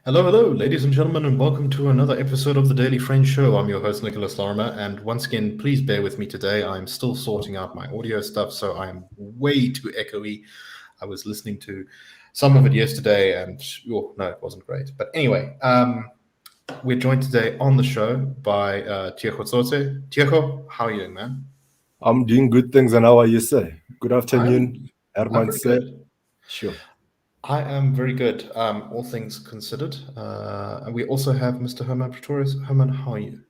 Hello, hello, ladies and gentlemen, and welcome to another episode of the Daily Friend Show. I'm your host, Nicholas Lorimer, and once again, please bear with me today. I'm still sorting out my audio stuff, so I'm way too echoey. I was listening to some of it yesterday, and no, it wasn't great. But anyway, we're joined today on the show by Tiego Thotse. Tiego, how are you doing, man? I'm doing good things, and how are you, sir? Good afternoon, I'm Hermann, pretty sir. good. Sure. I am very good, all things considered. And we also have Mr. Hermann Pretorius. Hermann, how are you?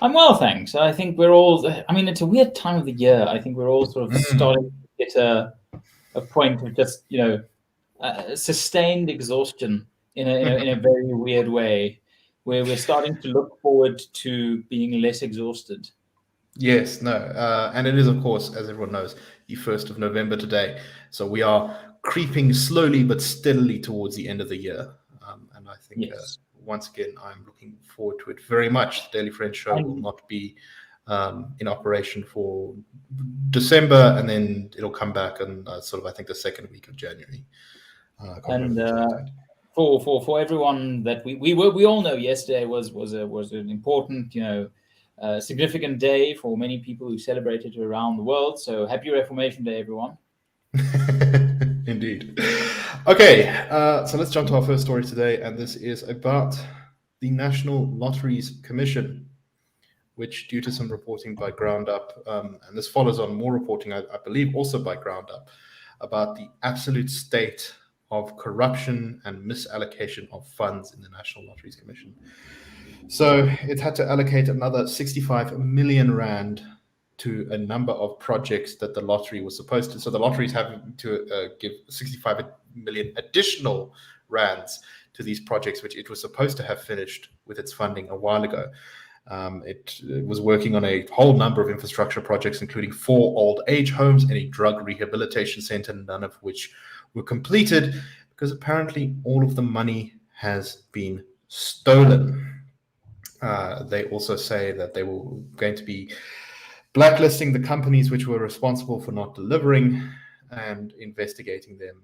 I'm well, thanks. I think we're all, it's a weird time of the year. I think we're all sort of starting to get a point of just, sustained exhaustion in a very weird way, where we're starting to look forward to being less exhausted. Yes, no. And it is, of course, as everyone knows, the 1st of November today. So we are creeping slowly but steadily towards the end of the year. And I think, Yes. Once again, I'm looking forward to it very much. The Daily Friend Show will not be in operation for December, and then it'll come back on I think, the second week of January. For everyone that we all know, yesterday was an important, significant day for many people who celebrated around the world. So happy Reformation Day, everyone. Indeed. Okay, so let's jump to our first story today, and this is about the National Lotteries Commission, which, due to some reporting by Ground Up, and this follows on more reporting, I believe, also by Ground Up, about the absolute state of corruption and misallocation of funds in the National Lotteries Commission. So it had to allocate another 65 million rand to a number of projects that the lottery was supposed to. So the lottery is having to give 65 million additional rands to these projects, which it was supposed to have finished with its funding a while ago. It was working on a whole number of infrastructure projects, including 4 old age homes and a drug rehabilitation center, none of which were completed because apparently all of the money has been stolen. They also say that they were going to be blacklisting the companies which were responsible for not delivering and investigating them.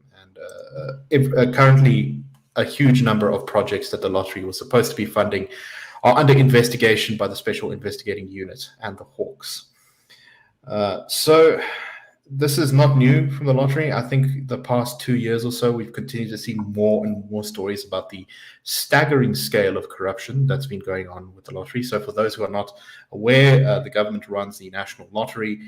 And currently, a huge number of projects that the lottery was supposed to be funding are under investigation by the Special Investigating Unit and the Hawks. So this is not new from the lottery. I think the past 2 years or so, we've continued to see more and more stories about the staggering scale of corruption that's been going on with the lottery. So for those who are not aware, the government runs the National Lottery,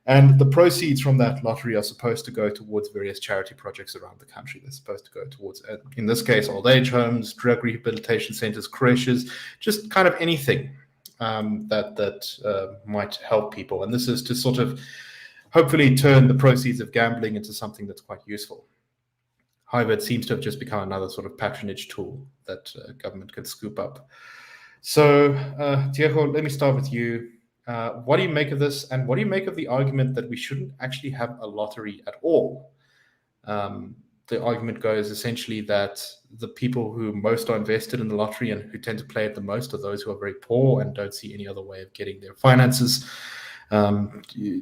and the proceeds from that lottery are supposed to go towards various charity projects around the country. They're supposed to go towards, in this case, old age homes, drug rehabilitation centers, creches, just kind of anything that might help people. And this is to sort of hopefully turn the proceeds of gambling into something that's quite useful. However, it seems to have just become another sort of patronage tool that government can scoop up. So, Tiego, let me start with you. What do you make of this? And what do you make of the argument that we shouldn't actually have a lottery at all? The argument goes essentially that the people who most are invested in the lottery and who tend to play it the most are those who are very poor and don't see any other way of getting their finances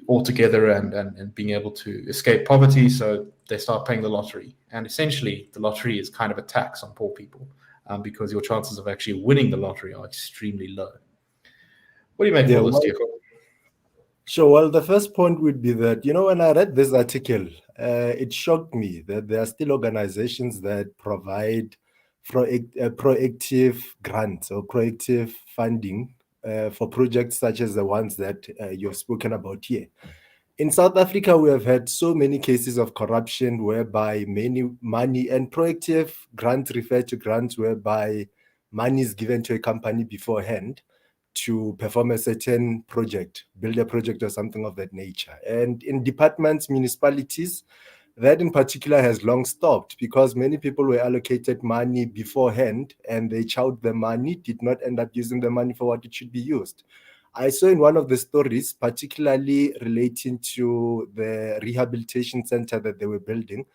altogether and being able to escape poverty. So they start playing the lottery. And essentially, the lottery is kind of a tax on poor people because your chances of actually winning the lottery are extremely low. What do you make of this, Tiego? Sure. Well, the first point would be that, when I read this article, it shocked me that there are still organizations that provide proactive grants or proactive funding for projects such as the ones that you've spoken about here. In South Africa, we have had so many cases of corruption whereby many money and proactive grants refer to grants whereby money is given to a company beforehand to perform a certain project, build a project or something of that nature. And in departments, municipalities, that in particular has long stopped because many people were allocated money beforehand and they chowed the money, did not end up using the money for what it should be used. I saw in one of the stories, particularly relating to the rehabilitation center that they were building,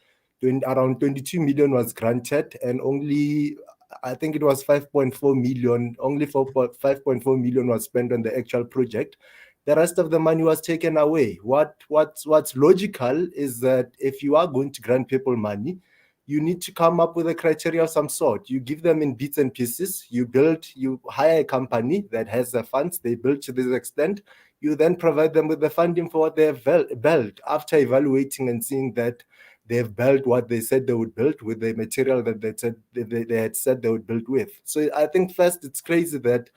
around 22 million was granted and only I think it was 5.4 million. Only 5.4 million was spent on the actual project. The rest of the money was taken away. What's logical is that if you are going to grant people money, you need to come up with a criteria of some sort. You give them in bits and pieces. You hire a company that has the funds. They build to this extent. You then provide them with the funding for what they have built. After evaluating and seeing that they've built what they said they would build with the material that they had said they would build with. So I think first it's crazy that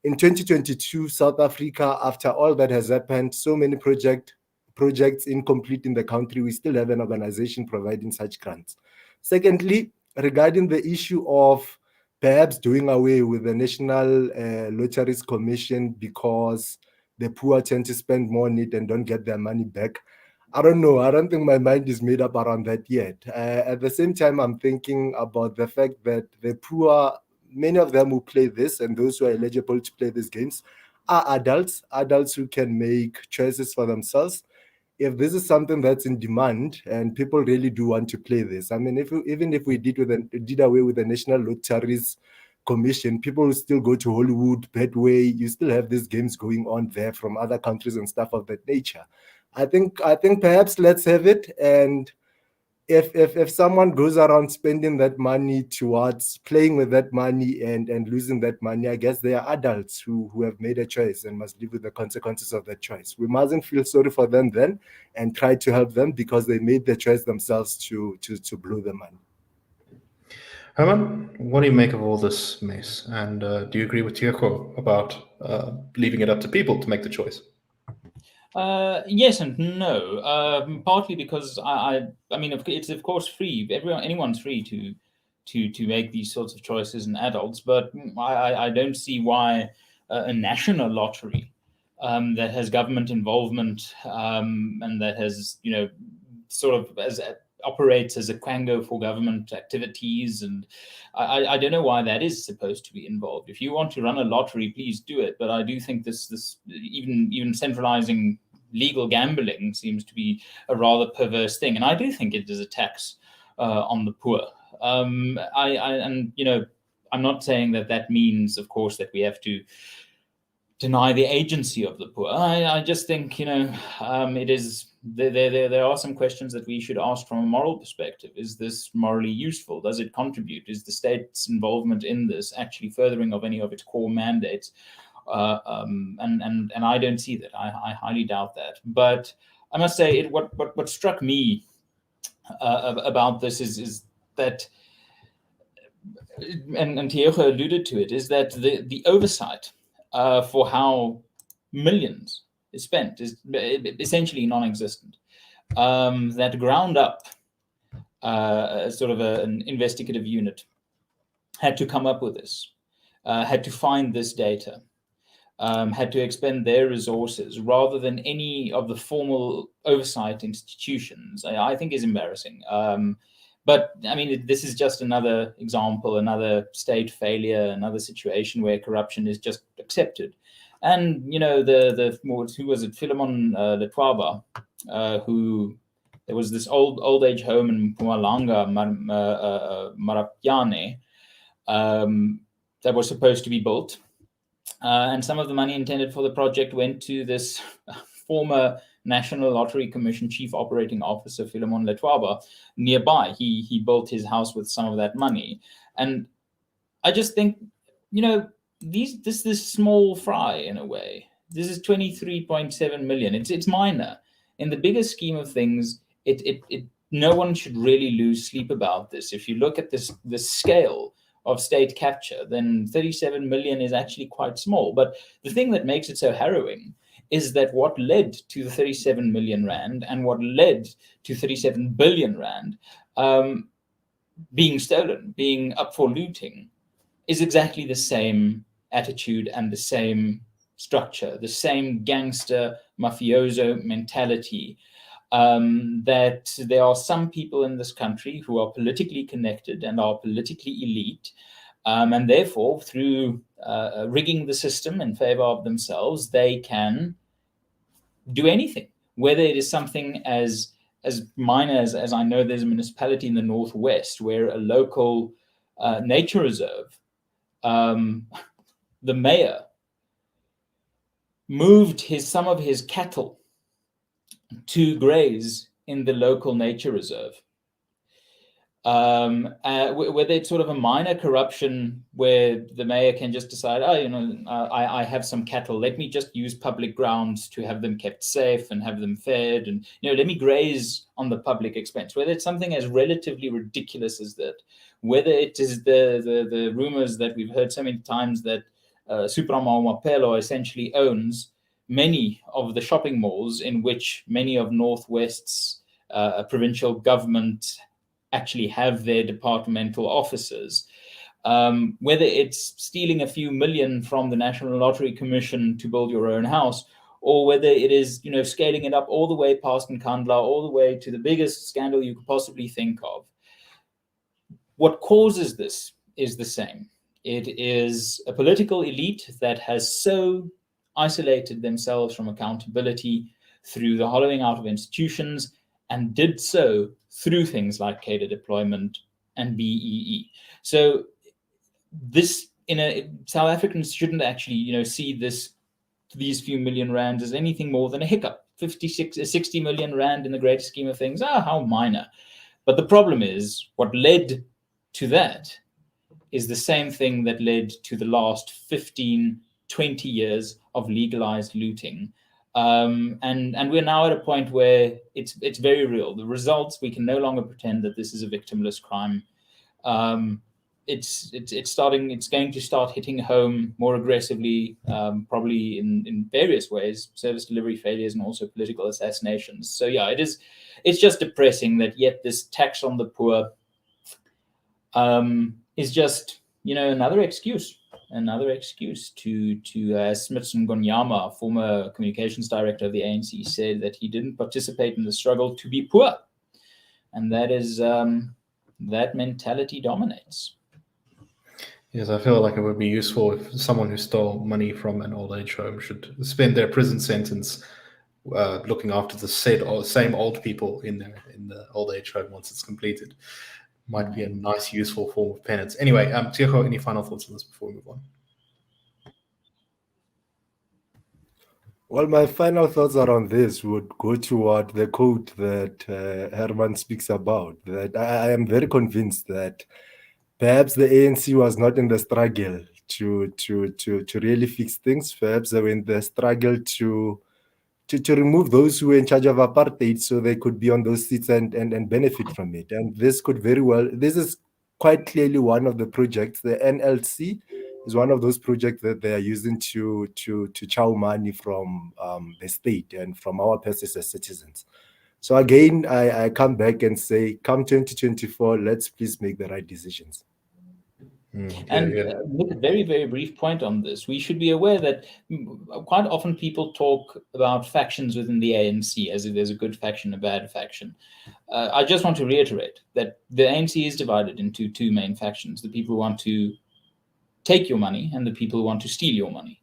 in 2022, South Africa, after all that has happened, so many projects incomplete in the country, we still have an organization providing such grants. Secondly, regarding the issue of perhaps doing away with the National Lotteries Commission because the poor tend to spend more on it and don't get their money back, I don't know. I don't think my mind is made up around that yet. At the same time, I'm thinking about the fact that the poor, many of them who play this and those who are eligible to play these games are adults who can make choices for themselves. If this is something that's in demand and people really do want to play this, I mean, even if we did away with the National Lotteries Commission, people will still go to Hollywood, Betway. You still have these games going on there from other countries and stuff of that nature. I think perhaps let's have it, and if someone goes around spending that money towards playing with that money and losing that money, I guess they are adults who have made a choice and must live with the consequences of that choice. We mustn't feel sorry for them then and try to help them because they made the choice themselves to blow the money. Hermann, what do you make of all this mess? And do you agree with Tiego about leaving it up to people to make the choice? Yes and no. Partly because I mean, it's of course free. Anyone's free to make these sorts of choices in adults, but I don't see why a national lottery that has government involvement and that has sort of operates as a quango for government activities, and I don't know why that is supposed to be involved. If you want to run a lottery, please do it. But I do think this even centralizing legal gambling seems to be a rather perverse thing, and I do think it is a tax on the poor. I'm not saying that means, of course, that we have to deny the agency of the poor. I just think it is. There are some questions that we should ask from a moral perspective. Is this morally useful? Does it contribute? Is the state's involvement in this actually furthering of any of its core mandates? And I don't see that. I highly doubt that. But I must say, what struck me about this is that, and Tiego alluded to it, is that the oversight for how millions is spent is essentially non-existent. That ground up sort of an investigative unit had to come up with this, had to find this data, had to expend their resources rather than any of the formal oversight institutions, I think is embarrassing. But I mean, this is just another example, another state failure, another situation where corruption is just accepted. And who was it? Philemon Letwaba, who there was this old age home in Mpumalanga, Marapiane, that was supposed to be built, and some of the money intended for the project went to this former National Lottery Commission Chief Operating Officer Philemon Letwaba nearby. He built his house with some of that money, and I just think this small fry in a way. This is 23.7 million. It's minor in the bigger scheme of things. It no one should really lose sleep about this. If you look at the scale of state capture, then 37 million is actually quite small. But the thing that makes it so harrowing is that what led to the 37 million rand and what led to 37 billion rand being stolen, being up for looting, is exactly the same attitude and the same structure, the same gangster mafioso mentality, that there are some people in this country who are politically connected and are politically elite, and therefore through rigging the system in favor of themselves, they can do anything, whether it is something as minor as I know there's a municipality in the northwest where a local nature reserve, the mayor moved some of his cattle to graze in the local nature reserve. Whether it's sort of a minor corruption where the mayor can just decide, I have some cattle, let me just use public grounds to have them kept safe and have them fed, and let me graze on the public expense. Whether it's something as relatively ridiculous as that, whether it is the rumors that we've heard so many times that Supramo Mapelo essentially owns many of the shopping malls in which many of Northwest's provincial government actually have their departmental offices, whether it's stealing a few million from the National Lottery Commission to build your own house, or whether it is, scaling it up all the way past Nkandla, all the way to the biggest scandal you could possibly think of. What causes this is the same. It is a political elite that has so isolated themselves from accountability through the hollowing out of institutions, and did so through things like cadre deployment and BEE. So this, South Africans shouldn't actually, see these few million rands as anything more than a hiccup. 60 million rand in the greater scheme of things, how minor. But the problem is, what led to that is the same thing that led to the last 15, 20 years of legalized looting. And we're now at a point where it's very real. The results, we can no longer pretend that this is a victimless crime. It's going to start hitting home more aggressively, probably in various ways, service delivery failures and also political assassinations. So yeah, it's just depressing that yet this tax on the poor is just, another excuse to Smithson Gonyama, former communications director of the ANC, said that he didn't participate in the struggle to be poor. And that is, that mentality dominates. Yes, I feel like it would be useful if someone who stole money from an old age home should spend their prison sentence looking after the same old people in the old age home once it's completed. Might be a nice, useful form of penance. Anyway, Tiego, any final thoughts on this before we move on? Well, my final thoughts around this would go toward the quote that Hermann speaks about, that I am very convinced that perhaps the ANC was not in the struggle to really fix things. Perhaps they were in the struggle to remove those who were in charge of apartheid so they could be on those seats and benefit from it. And this is quite clearly one of the projects. The NLC is one of those projects that they are using to chow money from the state and from our purses as citizens. So again, I come back and say, come 2024, let's please make the right decisions. And with a very, very brief point on this, we should be aware that quite often people talk about factions within the ANC as if there's a good faction, a bad faction. I just want to reiterate that the ANC is divided into two main factions: the people who want to take your money and the people who want to steal your money.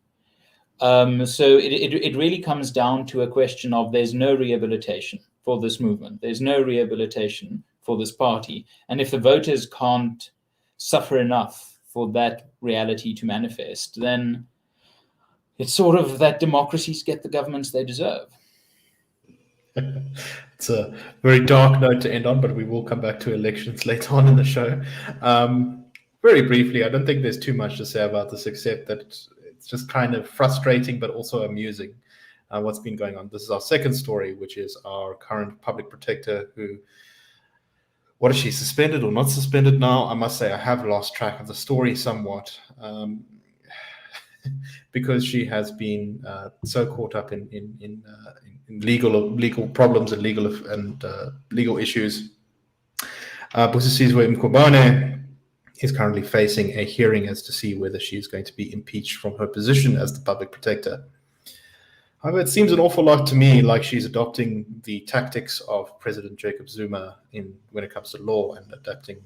So it really comes down to a question of there's no rehabilitation for this movement. There's no rehabilitation for this party. And if the voters can't suffer enough for that reality to manifest, then it's sort of that democracies get the governments they deserve. It's a very dark note to end on, but we will come back to elections later on in the show. Very briefly, I don't think there's too much to say about this, except that it's just kind of frustrating, but also amusing what's been going on. This is our second story, which is our current public protector who, what is she, suspended or not suspended now? I must say I have lost track of the story somewhat because she has been so caught up in legal problems and legal issues. Busisizwe Mkhwebane is currently facing a hearing as to see whether she is going to be impeached from her position as the public protector. However, it seems an awful lot to me like she's adopting the tactics of President Jacob Zuma when it comes to law, and adopting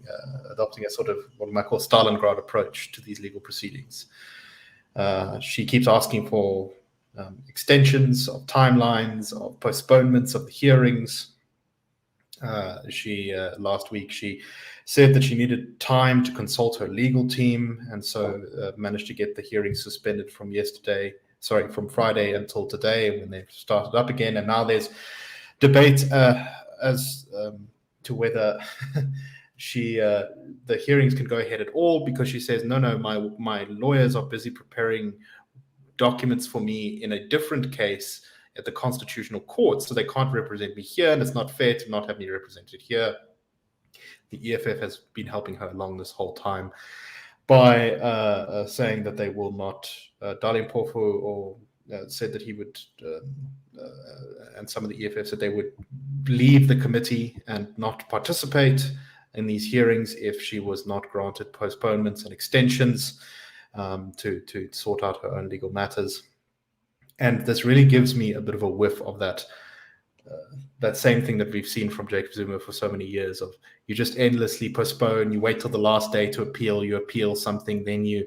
a sort of what I might call Stalingrad approach to these legal proceedings. She keeps asking for extensions of timelines, of postponements of the hearings. She last week she said that she needed time to consult her legal team, and so managed to get the hearing suspended from Friday until today, when they've started up again. And now there's debate as to whether the hearings can go ahead at all, because she says no, my lawyers are busy preparing documents for me in a different case at the Constitutional Court, so they can't represent me here, and it's not fair to not have me represented here. The EFF has been helping her along this whole time by saying that they will not. Darlene Porfo or said that he would, and some of the EFF said they would leave the committee and not participate in these hearings if she was not granted postponements and extensions to sort out her own legal matters. And this really gives me a bit of a whiff of that same thing that we've seen from Jacob Zuma for so many years, of you just endlessly postpone, you wait till the last day to appeal, you appeal something, then you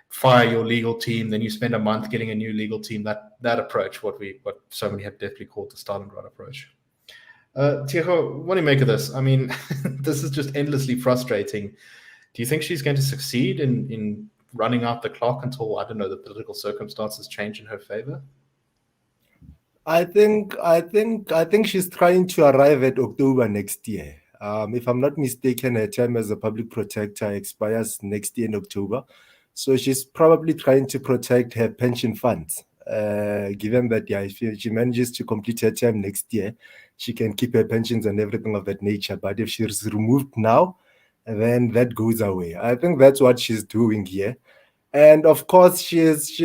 fire your legal team, then you spend a month getting a new legal team. That approach, what so many have definitely called the Stalingrad approach. Tiego, what do you make of this? I mean, this is just endlessly frustrating. Do you think she's going to succeed in running out the clock until, I don't know, the political circumstances change in her favor? I think she's trying to arrive at October next year. If I'm not mistaken, her term as a public protector expires next year in October. So she's probably trying to protect her pension funds, given that, if she manages to complete her term next year, she can keep her pensions and everything of that nature. But if she's removed now, then that goes away. I think that's what she's doing here. And of course, she's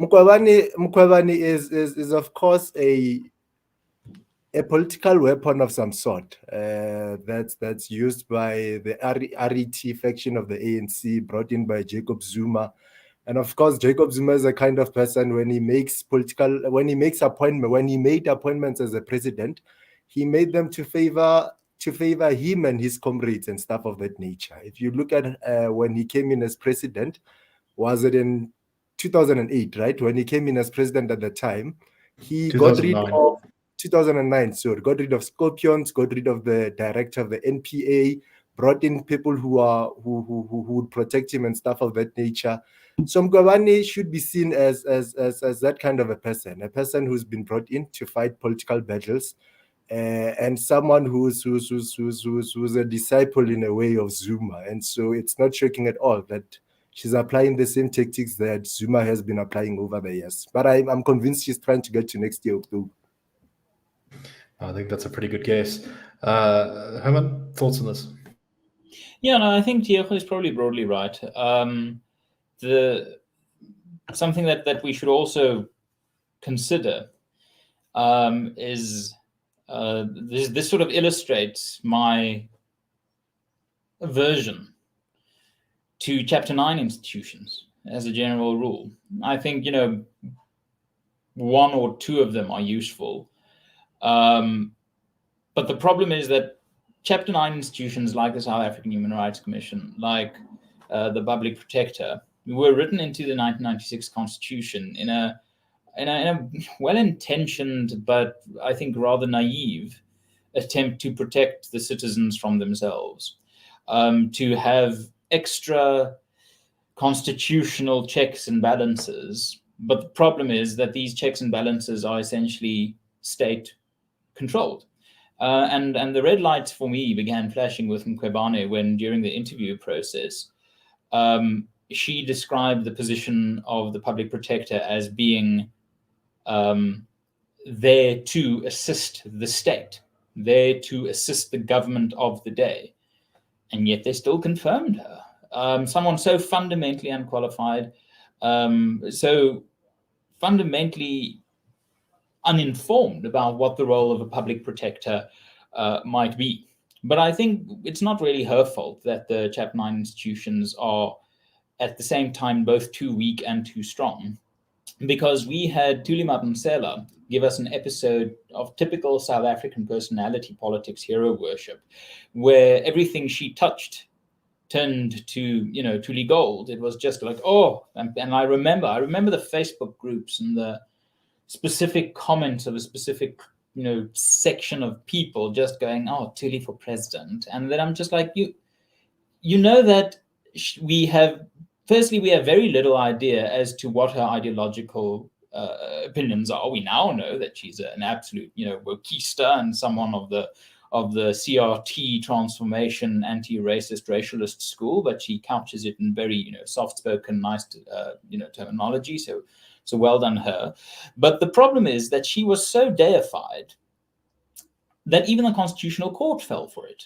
Mkhwebane is of course a political weapon of some sort that's used by the RET faction of the ANC, brought in by Jacob Zuma. And of course, Jacob Zuma is a kind of person, when he made appointments as a president, he made them to favor him and his comrades and stuff of that nature. If you look at when he came in as president, was it in 2008, right? When he came in as president at the time, he 2009. got rid of 2009. So got rid of Scorpions, got rid of the director of the NPA, brought in people who would protect him and stuff of that nature. So Mkhwebane should be seen as that kind of a person who's been brought in to fight political battles, and someone who's a disciple in a way of Zuma. And so it's not shocking at all that she's applying the same tactics that Zuma has been applying over the years. But I'm convinced she's trying to get to next year, October. I think that's a pretty good guess. Hermann, thoughts on this? Yeah, no, I think Tiego is probably broadly right. Something that we should also consider is this sort of illustrates my aversion to Chapter 9 institutions as a general rule. I think, one or two of them are useful. But the problem is that Chapter 9 institutions like the South African Human Rights Commission, like the Public Protector, were written into the 1996 Constitution in a well-intentioned but I think rather naive attempt to protect the citizens from themselves, to have extra constitutional checks and balances. But the problem is that these checks and balances are essentially state-controlled. And the red lights for me began flashing with Mkhwebane when, during the interview process, she described the position of the public protector as being there to assist the state, there to assist the government of the day. And yet they still confirmed her. Someone so fundamentally unqualified, so fundamentally uninformed about what the role of a public protector might be. But I think it's not really her fault that the Chapter 9 institutions are at the same time both too weak and too strong, because we had Thuli Madonsela give us an episode of typical South African personality politics hero worship, where everything she touched turned to, Thuli gold. It was just like, and I remember the Facebook groups and the specific comments of a specific section of people just going, oh, Tuli for president. And then I'm just like, you know that we have very little idea as to what her ideological opinions are. We now know that she's an absolute, wokista and someone of the CRT transformation, anti-racist, racialist school, but she couches it in very, soft-spoken, nice, terminology. So well done her. But the problem is that she was so deified that even the Constitutional Court fell for it.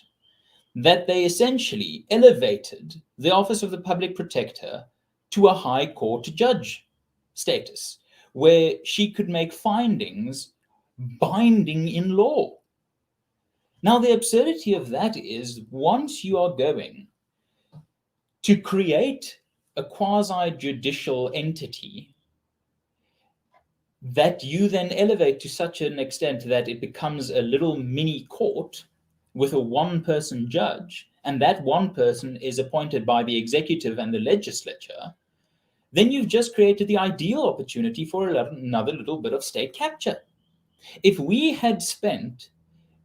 That they essentially elevated the office of the public protector to a high court judge status, where she could make findings binding in law. Now, the absurdity of that is, once you are going to create a quasi-judicial entity that you then elevate to such an extent that it becomes a little mini court with a one-person judge, and that one person is appointed by the executive and the legislature, then you've just created the ideal opportunity for another little bit of state capture. If we had spent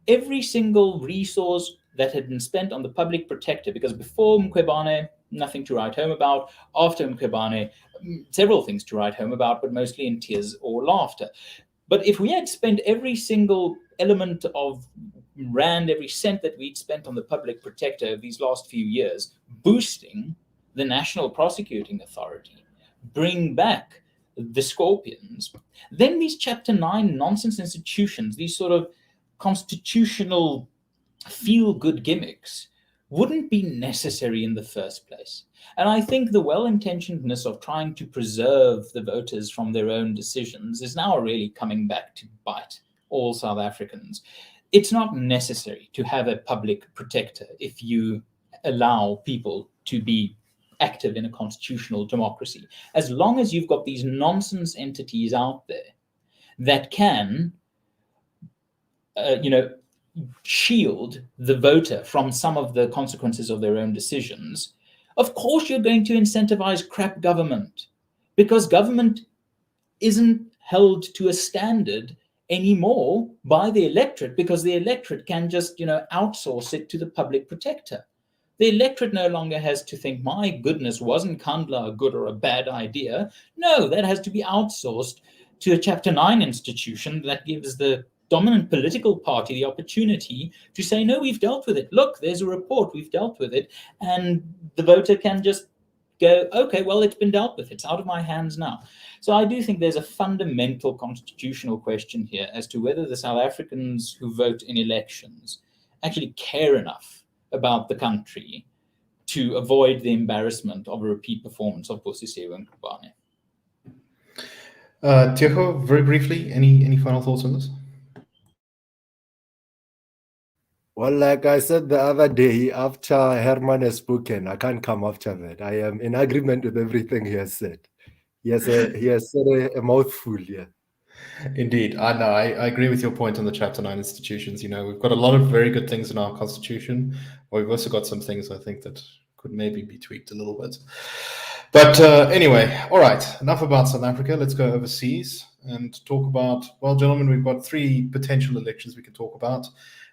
every single resource that had been spent on the public protector, because before Mkhwebane, nothing to write home about, after Mkhwebane, several things to write home about, but mostly in tears or laughter. But if we had spent every single element of rand, every cent that we'd spent on the public protector these last few years, boosting the National Prosecuting Authority, bring back the Scorpions, then these Chapter 9 nonsense institutions, these sort of constitutional feel-good gimmicks, wouldn't be necessary in the first place. And I think the well-intentionedness of trying to preserve the voters from their own decisions is now really coming back to bite all South Africans. It's not necessary to have a public protector if you allow people to be active in a constitutional democracy. As long as you've got these nonsense entities out there that can, shield the voter from some of the consequences of their own decisions, of course you're going to incentivize crap government, because government isn't held to a standard anymore by the electorate, because the electorate can just, outsource it to the public protector. The electorate no longer has to think, my goodness, wasn't Kandla a good or a bad idea? No, that has to be outsourced to a Chapter 9 institution that gives the dominant political party the opportunity to say, no, we've dealt with it. Look, there's a report, we've dealt with it. And the voter can just go, okay, well, it's been dealt with. It's out of my hands now. So I do think there's a fundamental constitutional question here as to whether the South Africans who vote in elections actually care enough about the country to avoid the embarrassment of a repeat performance of Bosisiwe and Mkhwebane. Tiego, very briefly, any final thoughts on this? Well, like I said the other day, after Hermann has spoken, I can't come after that. I am in agreement with everything he has said. He has said a mouthful, yeah. Indeed. I agree with your point on the Chapter 9 institutions. We've got a lot of very good things in our constitution, but we've also got some things I think that could maybe be tweaked a little bit. But anyway, all right, enough about South Africa. Let's go overseas and talk about, well, gentlemen, we've got 3 potential elections we can talk about.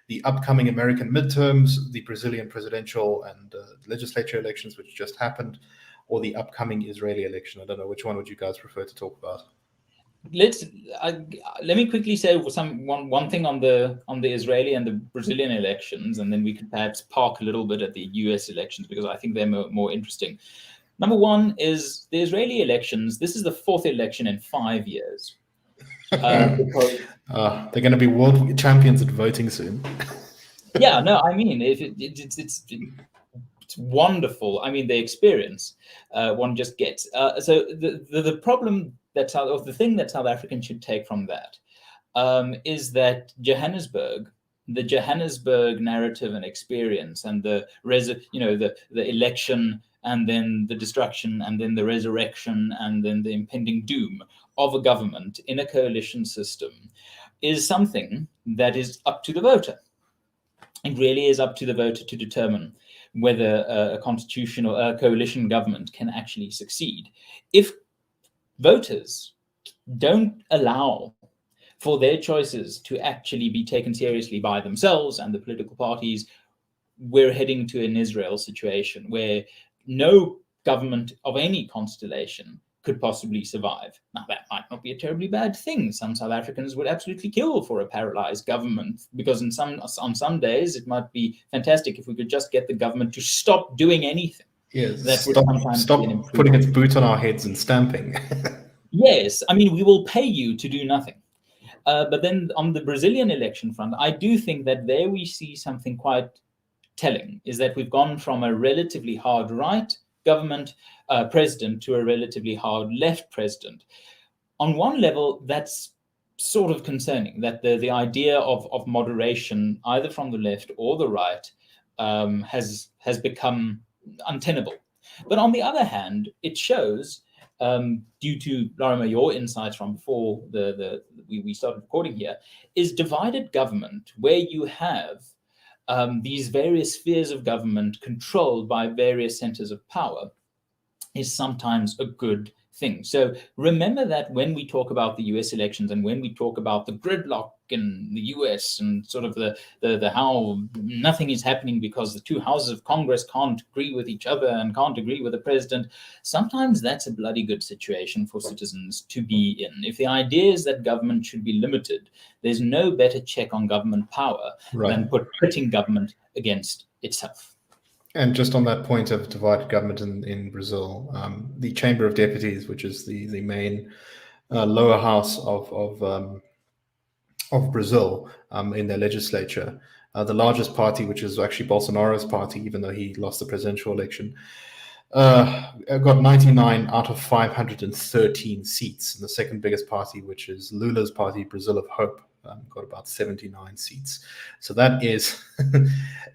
The upcoming American midterms, the Brazilian presidential and legislature elections, which just happened, or the upcoming Israeli election. I don't know, which one would you guys prefer to talk about? Let me quickly say one thing on the Israeli and the Brazilian elections, and then we could perhaps park a little bit at the US elections, because I think they're more interesting. Number one is the Israeli elections. This is the 4th election in 5 years. They're going to be world champions at voting soon. Yeah, no, I mean, it's wonderful. I mean, the experience one just gets. So the problem the thing that South Africans should take from that is that the Johannesburg narrative and experience, and the election, and then the destruction, and then the resurrection, and then the impending doom of a government in a coalition system is something that is up to the voter. It really is up to the voter to determine whether a constitutional coalition government can actually succeed. If voters don't allow for their choices to actually be taken seriously by themselves and the political parties, we're heading to an Israel situation where no government of any constellation could possibly survive. Now, that might not be a terribly bad thing. Some South Africans would absolutely kill for a paralyzed government, because on some days it might be fantastic if we could just get the government to stop doing anything. Yes, That would sometimes stop be an improvement. putting its boot on our heads and stamping. Yes, I mean, we will pay you to do nothing. But then on the Brazilian election front, I do think that there we see something quite telling, is that we've gone from a relatively hard right government president to a relatively hard left president. On one level, that's sort of concerning, that the idea of moderation, either from the left or the right, has become untenable. But on the other hand, it shows, due to, Lorimer, your insights from before we started recording here, is divided government, where you have these various spheres of government controlled by various centers of power, is sometimes a good thing. So remember that when we talk about the US elections and when we talk about the gridlock in the US and sort of the how nothing is happening because the two houses of Congress can't agree with each other and can't agree with the president, sometimes that's a bloody good situation for citizens to be in. If the idea is that government should be limited, there's no better check on government power than putting government against itself. And just on that point of divided government in Brazil, the Chamber of Deputies, which is the main lower house of Brazil in their legislature, the largest party, which is actually Bolsonaro's party, even though he lost the presidential election, got 99 out of 513 seats. And the second biggest party, which is Lula's party, Brazil of Hope, got about 79 seats. So that is,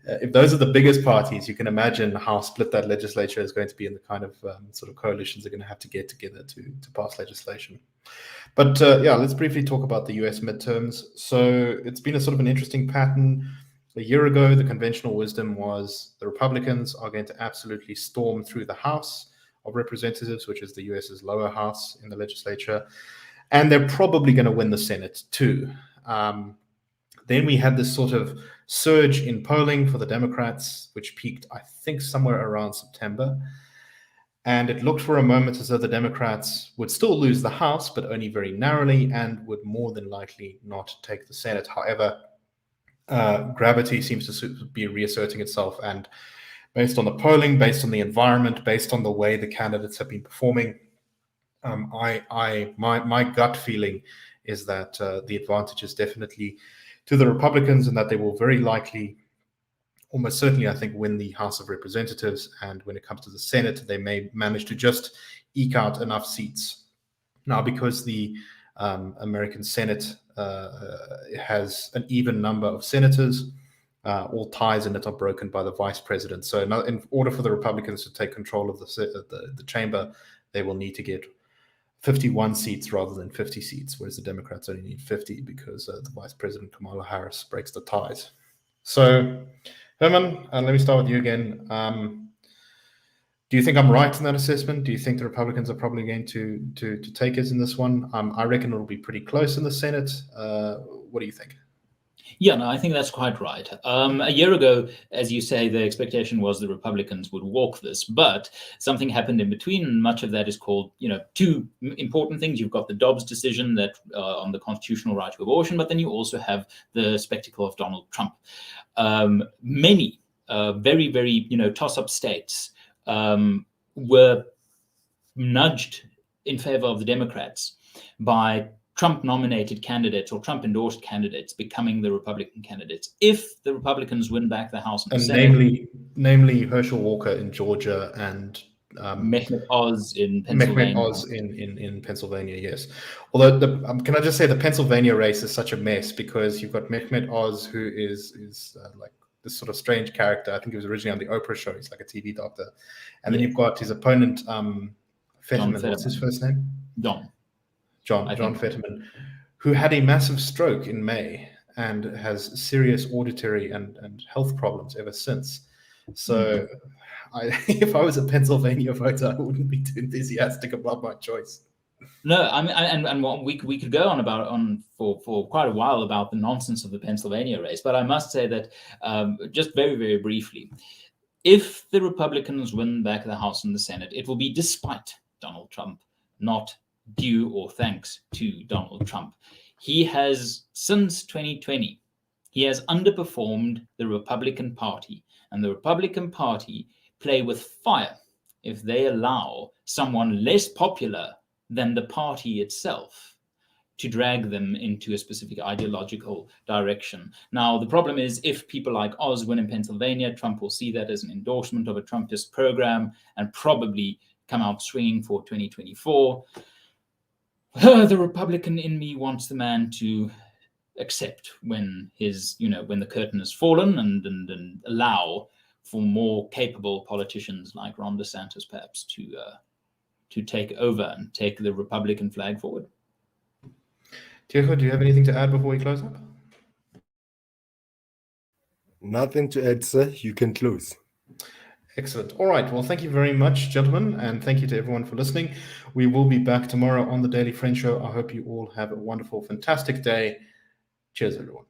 if those are the biggest parties, you can imagine how split that legislature is going to be, and the kind of sort of coalitions they're going to have to get together to pass legislation. But yeah, let's briefly talk about the US midterms. So it's been a sort of an interesting pattern. A year ago, the conventional wisdom was the Republicans are going to absolutely storm through the House of Representatives, which is the US's lower house in the legislature, and they're probably going to win the Senate too. Then we had this sort of surge in polling for the Democrats, which peaked, I think, somewhere around September. And it looked for a moment as though the Democrats would still lose the House, but only very narrowly, and would more than likely not take the Senate. However, gravity seems to be reasserting itself. And based on the polling, based on the environment, based on the way the candidates have been performing, my gut feeling is that the advantage is definitely to the Republicans, and that they will very likely, almost certainly, I think, win the House of Representatives. And when it comes to the Senate, they may manage to just eke out enough seats. Now, because the American Senate has an even number of senators, all ties in it are broken by the vice president. So in order for the Republicans to take control of the chamber, they will need to get 51 seats rather than 50 seats, whereas the Democrats only need 50 because the Vice President Kamala Harris breaks the ties. So, Herman, let me start with you again. Do you think I'm right in that assessment? Do you think the Republicans are probably going to take us in this one? I reckon it'll be pretty close in the Senate. What do you think? Yeah, no, I think that's quite right. A year ago, as you say, the expectation was the Republicans would walk this, but something happened in between, and much of that is called, two important things. You've got the Dobbs decision that on the constitutional right to abortion, but then you also have the spectacle of Donald Trump. Many very, very, toss-up states were nudged in favor of the Democrats by Trump-nominated candidates or Trump-endorsed candidates becoming the Republican candidates. If the Republicans win back the House and the Senate, namely Herschel Walker in Georgia and Mehmet Oz in Pennsylvania. Mehmet Oz in Pennsylvania, yes. Although, can I just say the Pennsylvania race is such a mess, because you've got Mehmet Oz, who is like this sort of strange character. I think he was originally on the Oprah show. He's like a TV doctor. And then you've got his opponent, Fetterman. What's his first name? John Fetterman, who had a massive stroke in May and has serious auditory and health problems ever since. So if I was a Pennsylvania voter, I wouldn't be too enthusiastic about my choice. No, I mean, and what we could go on for quite a while about the nonsense of the Pennsylvania race, but I must say that just very, very briefly, if the Republicans win back the House and the Senate, it will be despite Donald Trump, not due or thanks to Donald Trump. He has, since 2020, he has underperformed the Republican Party, and the Republican Party play with fire if they allow someone less popular than the party itself to drag them into a specific ideological direction. Now, the problem is if people like Oz win in Pennsylvania, Trump will see that as an endorsement of a Trumpist program and probably come out swinging for 2024. The Republican in me wants the man to accept when when the curtain has fallen and allow for more capable politicians like Ron DeSantis perhaps to take over and take the Republican flag forward. Tiego, do you have anything to add before we close up? Nothing to add, sir. You can close. Excellent. All right. Well, thank you very much, gentlemen, and thank you to everyone for listening. We will be back tomorrow on the Daily Friend Show. I hope you all have a wonderful, fantastic day. Cheers, everyone.